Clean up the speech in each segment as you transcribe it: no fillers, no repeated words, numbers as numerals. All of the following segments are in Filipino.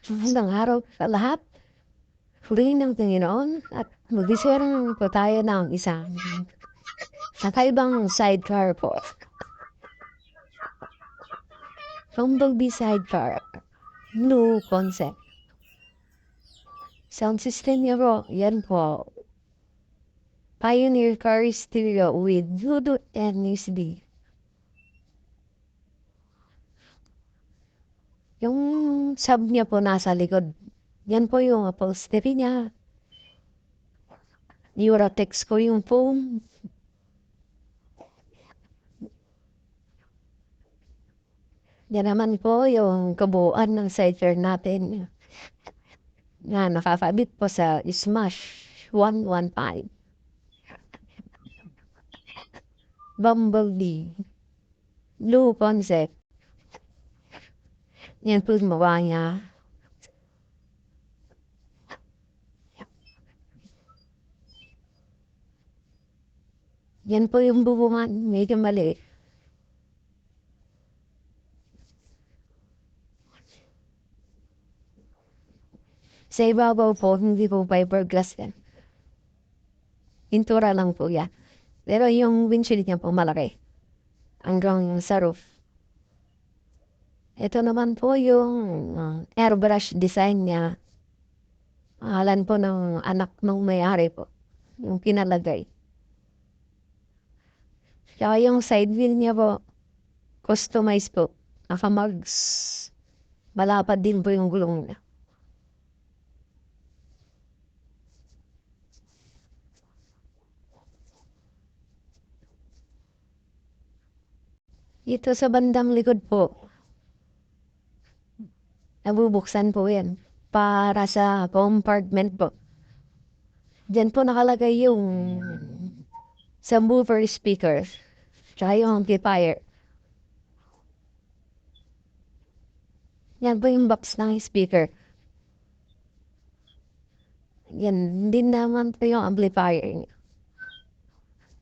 Magandang araw sa lahat. Purihin ng Panginoon at mag-share po tayo ng isang kakaibang sidecar po. Bumblebee sidecar, new concept. Sound system niya po, yan po. Pioneer car stereo with Bluetooth and USB. Yung sub niya po nasa likod. Yan po yung upholstery niya. Neuratex ko yung foam. Yan naman po yung kabuuan ng sidecar natin na nakakabit po sa Smash 115. Bumblebee. Blue concept. Yan po gumawa niya. Yan po yung bubungan. Medyo mali. Sa ibabaw po, hindi po fiberglass yan. Pintura lang po yan. Pero yung windshield niya po malaki. Hanggang sa roof. Ito naman po yung airbrush design niya. Pangalan po ng anak ng may-ari po. Yung pinalagay. Tsaka yung side wheel niya po, customized po. Nakamags. Malapad din po yung gulong niya. Ito sa bandang likod po, nabubuksan po yan para sa compartment po. Diyan po nakalagay yung subwoofer speaker, tsaka yung amplifier. Yan po yung box ng speaker. Yan din naman po yung amplifier.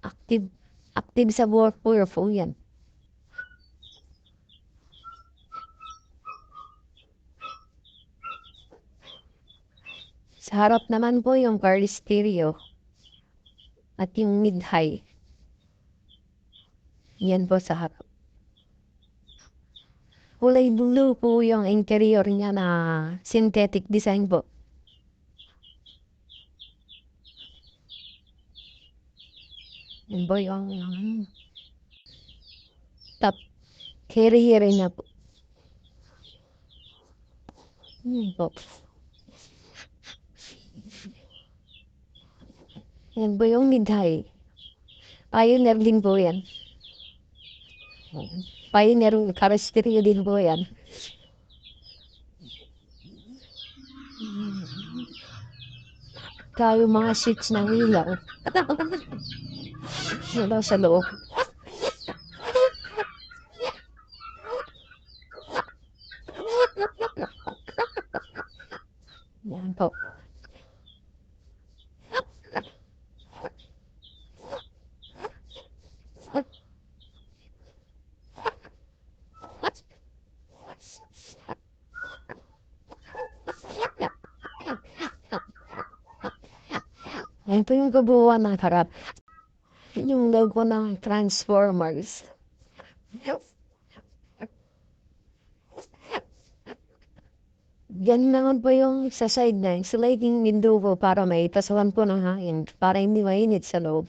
Active subwoofer po yan. Sa harap naman po yung car stereo at yung mid-high. Yan po sa harap. Kulay blue po yung interior niya na synthetic design po. Yan po yung top carrier niya po. Yan po. Yan po yung mid-high. Pioneer din po yan. Pioneer car stereo din po yan. Kaya yung mga seats ng ilaw. Wala sa loob. Yan po. Yan po yung kabuuan ng harap. Yung logo ng Transformers. Yan naman po yung sa side na sliding window po para may pasukan po ng hangin para hindi mainit sa loob.